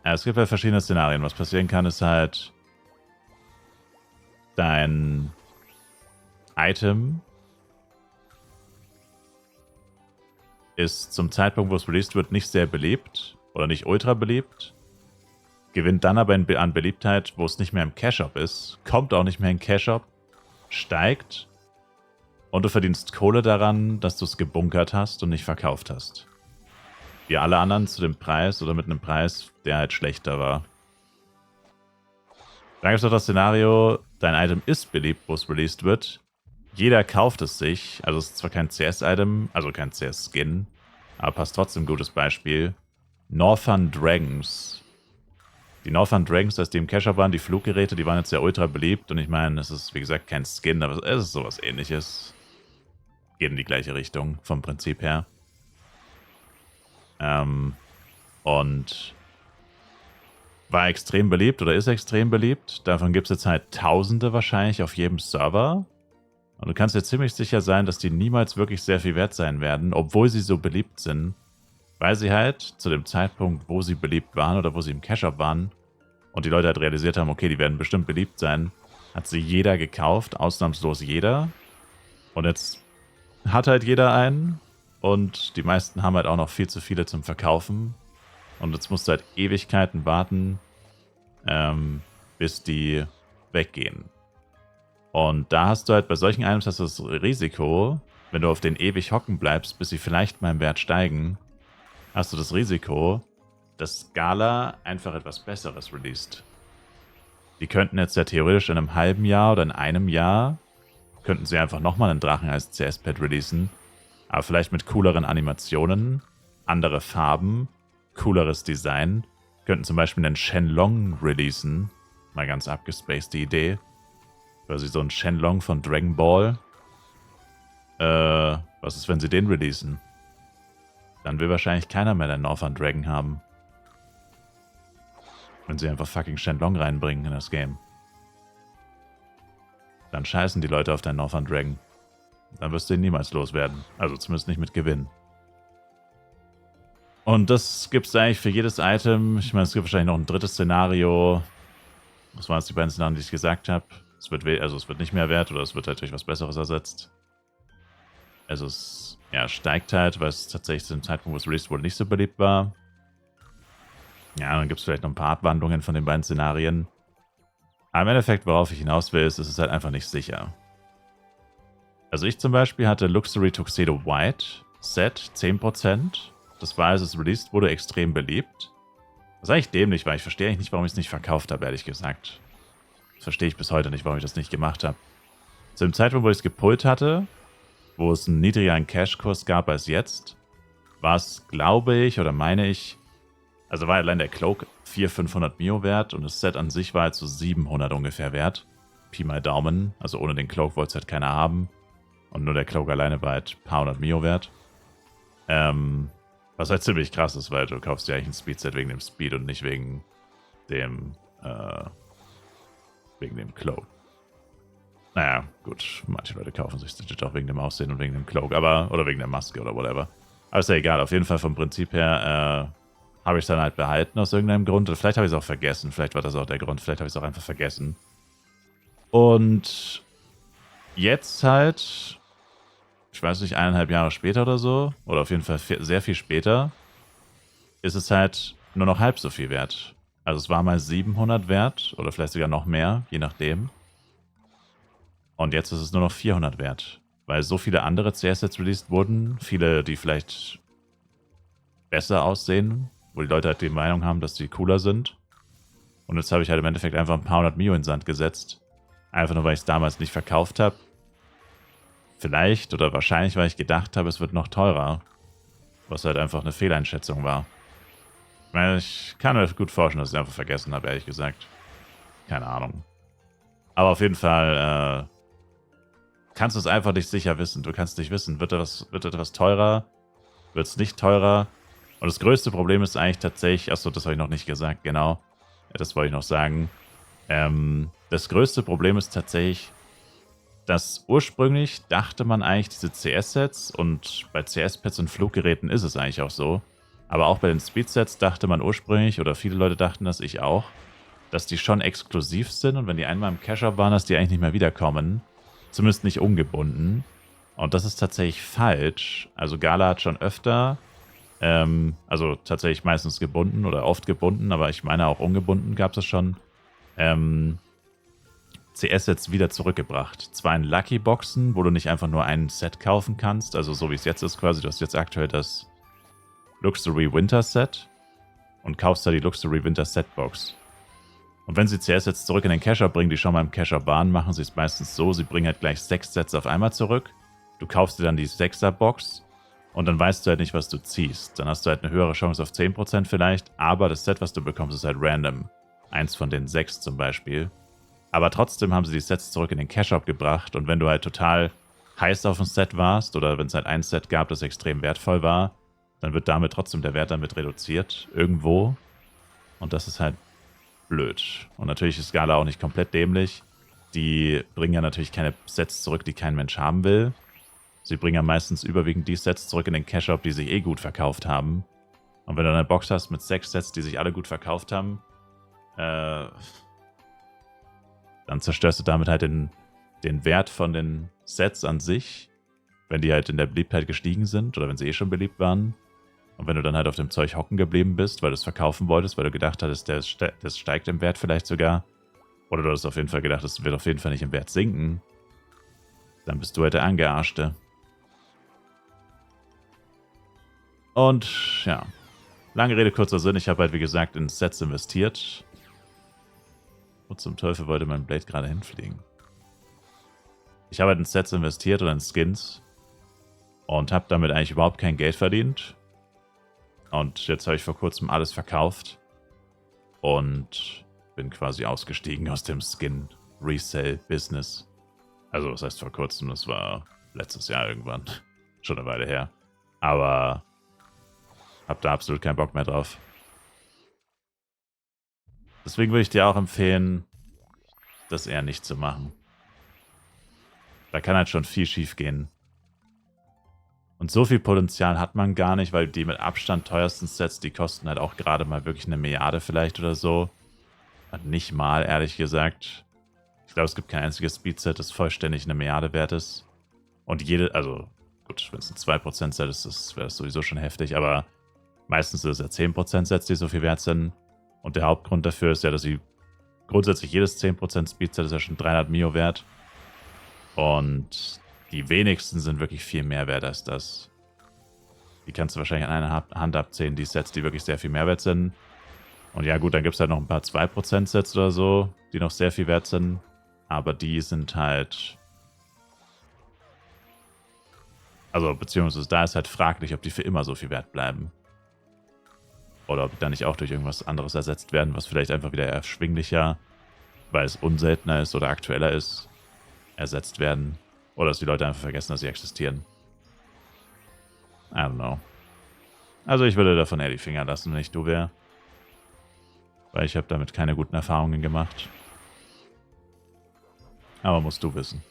Ja, es gibt halt verschiedene Szenarien. Was passieren kann, ist halt dein Item ist zum Zeitpunkt, wo es released wird, nicht sehr beliebt oder nicht ultra beliebt. Gewinnt dann aber an Beliebtheit, wo es nicht mehr im Cash-Shop ist, kommt auch nicht mehr in Cash-Shop, steigt und du verdienst Kohle daran, dass du es gebunkert hast und nicht verkauft hast. Wie alle anderen zu dem Preis oder mit einem Preis, der halt schlechter war. Dann gibt es noch das Szenario, dein Item ist beliebt, wo es released wird. Jeder kauft es sich, also es ist zwar kein CS-Item, also kein CS-Skin, aber passt trotzdem, gutes Beispiel. Northern Dragons. Die Northern Dragons, als die im Cash-Up waren, die Fluggeräte, die waren jetzt ja ultra beliebt. Und ich meine, es ist wie gesagt kein Skin, aber es ist sowas ähnliches. Geht in die gleiche Richtung, vom Prinzip her. Und war extrem beliebt oder ist extrem beliebt. Davon gibt es jetzt halt Tausende wahrscheinlich auf jedem Server. Und du kannst dir ziemlich sicher sein, dass die niemals wirklich sehr viel wert sein werden, obwohl sie so beliebt sind. Weil sie halt zu dem Zeitpunkt, wo sie beliebt waren oder wo sie im Cash-Up waren und die Leute halt realisiert haben, okay, die werden bestimmt beliebt sein, hat sie jeder gekauft, ausnahmslos jeder. Und jetzt hat halt jeder einen und die meisten haben halt auch noch viel zu viele zum Verkaufen. Und jetzt musst du halt Ewigkeiten warten, bis die weggehen. Und da hast du halt bei solchen Items hast du das Risiko, wenn du auf den ewig hocken bleibst, bis sie vielleicht mal im Wert steigen, hast du das Risiko, dass Scala einfach etwas Besseres released. Die könnten jetzt ja theoretisch in einem halben Jahr oder in einem Jahr, könnten sie einfach nochmal einen Drachen als CS-Pad releasen, aber vielleicht mit cooleren Animationen, andere Farben, cooleres Design, könnten zum Beispiel einen Shenlong releasen, mal ganz abgespaced die Idee, quasi so ein Shenlong von Dragon Ball. Was ist, wenn sie den releasen? Dann will wahrscheinlich keiner mehr den Northern Dragon haben. Wenn sie einfach fucking Shenlong reinbringen in das Game. Dann scheißen die Leute auf deinen Northern Dragon. Dann wirst du ihn niemals loswerden. Also zumindest nicht mit Gewinn. Und das gibt es eigentlich für jedes Item. Ich meine, es gibt wahrscheinlich noch ein drittes Szenario. Das waren jetzt die beiden Szenarien, die ich gesagt habe. Es wird nicht mehr wert oder es wird halt durch was Besseres ersetzt. Also es steigt halt, weil es tatsächlich zu dem Zeitpunkt, wo es released wurde, nicht so beliebt war. Ja, dann gibt es vielleicht noch ein paar Abwandlungen von den beiden Szenarien. Aber im Endeffekt, worauf ich hinaus will, ist es halt einfach nicht sicher. Also ich zum Beispiel hatte Luxury Tuxedo White Set 10%. Das war, als es released wurde, extrem beliebt. Was eigentlich dämlich war. Ich verstehe eigentlich nicht, warum ich es nicht verkauft habe, ehrlich gesagt. Das verstehe ich bis heute nicht, warum ich das nicht gemacht habe. Zu dem Zeitpunkt, wo ich es gepullt hatte, wo es einen niedrigeren Cash-Kurs gab als jetzt, war es, glaube ich, oder meine ich, also war allein der Cloak 400-500 Mio wert und das Set an sich war halt so 700 ungefähr wert. Pi mal Daumen. Also ohne den Cloak wollte es halt keiner haben. Und nur der Cloak alleine war halt ein paar hundert Mio wert. Was halt ziemlich krass ist, weil du kaufst ja eigentlich ein Speed-Set wegen dem Speed und nicht wegen dem Cloak. Naja, gut, manche Leute kaufen sich legit auch wegen dem Aussehen und wegen dem Cloak, oder wegen der Maske oder whatever. Aber ist ja egal, auf jeden Fall vom Prinzip her habe ich es dann halt behalten aus irgendeinem Grund. Oder vielleicht habe ich es auch vergessen, vielleicht war das auch der Grund, vielleicht habe ich es auch einfach vergessen. Und jetzt halt, ich weiß nicht, 1,5 Jahre später oder so, oder auf jeden Fall sehr viel später, ist es halt nur noch halb so viel wert. Also es war mal 700 wert, oder vielleicht sogar noch mehr, je nachdem. Und jetzt ist es nur noch 400 wert. Weil so viele andere CS-Sets released wurden, viele, die vielleicht besser aussehen, wo die Leute halt die Meinung haben, dass die cooler sind. Und jetzt habe ich halt im Endeffekt einfach ein paar hundert Mio in den Sand gesetzt. Einfach nur, weil ich es damals nicht verkauft habe. Vielleicht oder wahrscheinlich, weil ich gedacht habe, es wird noch teurer. Was halt einfach eine Fehleinschätzung war. Ich meine, ich kann mir gut vorstellen, dass ich es einfach vergessen habe, ehrlich gesagt. Keine Ahnung. Aber auf jeden Fall kannst du es einfach nicht sicher wissen. Du kannst nicht wissen, wird etwas teurer? Wird es nicht teurer? Und das größte Problem ist eigentlich tatsächlich, achso, das habe ich noch nicht gesagt, genau. Das wollte ich noch sagen. Das größte Problem ist tatsächlich, dass ursprünglich dachte man eigentlich, diese CS-Sets, und bei CS-Pads und Fluggeräten ist es eigentlich auch so, Aber auch bei den Speedsets dachte man ursprünglich, oder viele Leute dachten das, ich auch, dass die schon exklusiv sind und wenn die einmal im Cache-Up waren, dass die eigentlich nicht mehr wiederkommen. Zumindest nicht ungebunden. Und das ist tatsächlich falsch. Also Gala hat schon öfter, also tatsächlich meistens gebunden oder oft gebunden, aber ich meine auch ungebunden gab es schon, CS-Sets wieder zurückgebracht. Zwar in Lucky-Boxen, wo du nicht einfach nur ein Set kaufen kannst, also so wie es jetzt ist quasi, du hast jetzt aktuell das Luxury Winter Set und kaufst da die Luxury Winter Set Box. Und wenn sie CS jetzt zurück in den Cache bringen, die schon mal im Cache waren, machen sie es meistens so, sie bringen halt gleich 6 Sets auf einmal zurück. Du kaufst dir dann die 6er Box und dann weißt du halt nicht, was du ziehst. Dann hast du halt eine höhere Chance auf 10% vielleicht, aber das Set, was du bekommst, ist halt random. Eins von den 6 zum Beispiel. Aber trotzdem haben sie die Sets zurück in den Cache-Up gebracht und wenn du halt total heiß auf ein Set warst oder wenn es halt ein Set gab, das extrem wertvoll war, dann wird damit trotzdem der Wert damit reduziert irgendwo und das ist halt blöd. Und natürlich ist Gala auch nicht komplett dämlich. Die bringen ja natürlich keine Sets zurück, die kein Mensch haben will. Sie bringen ja meistens überwiegend die Sets zurück in den Cache-Up, die sich eh gut verkauft haben. Und wenn du eine Box hast mit 6 Sets, die sich alle gut verkauft haben, dann zerstörst du damit halt den Wert von den Sets an sich, wenn die halt in der Beliebtheit gestiegen sind oder wenn sie eh schon beliebt waren. Und wenn du dann halt auf dem Zeug hocken geblieben bist, weil du es verkaufen wolltest, weil du gedacht hattest, das steigt im Wert vielleicht sogar, oder du hast auf jeden Fall gedacht, es wird auf jeden Fall nicht im Wert sinken, dann bist du halt der Angearschte. Und ja, lange Rede, kurzer Sinn, ich habe halt wie gesagt in Sets investiert. Wo zum Teufel wollte mein Blade gerade hinfliegen? Ich habe halt in Sets investiert oder in Skins und habe damit eigentlich überhaupt kein Geld verdient. Und jetzt habe ich vor kurzem alles verkauft und bin quasi ausgestiegen aus dem Skin-Resell-Business. Also das heißt vor kurzem, das war letztes Jahr irgendwann, schon eine Weile her. Aber habe da absolut keinen Bock mehr drauf. Deswegen würde ich dir auch empfehlen, das eher nicht zu machen. Da kann halt schon viel schief gehen. Und so viel Potenzial hat man gar nicht, weil die mit Abstand teuersten Sets, die kosten halt auch gerade mal wirklich 1 Milliarde vielleicht oder so. Und nicht mal, ehrlich gesagt. Ich glaube, es gibt kein einziges Speedset, das vollständig 1 Milliarde wert ist. Und also gut, wenn es ein 2% Set ist, wäre das sowieso schon heftig, aber meistens sind es ja 10% Sets, die so viel wert sind. Und der Hauptgrund dafür ist ja, dass sie grundsätzlich jedes 10% Speedset ist ja schon 300 Mio wert. Und die wenigsten sind wirklich viel mehr wert als das. Die kannst du wahrscheinlich an einer Hand abzählen, die Sets, die wirklich sehr viel mehr wert sind. Und ja gut, dann gibt es halt noch ein paar 2% Sets oder so, die noch sehr viel wert sind. Aber die sind halt... Also beziehungsweise da ist halt fraglich, ob die für immer so viel wert bleiben. Oder ob die dann nicht auch durch irgendwas anderes ersetzt werden, was vielleicht einfach wieder erschwinglicher, weil es unseltener ist oder aktueller ist, ersetzt werden. Oder dass die Leute einfach vergessen, dass sie existieren. I don't know. Also ich würde davon eher die Finger lassen, wenn ich du wäre. Weil ich habe damit keine guten Erfahrungen gemacht. Aber musst du wissen.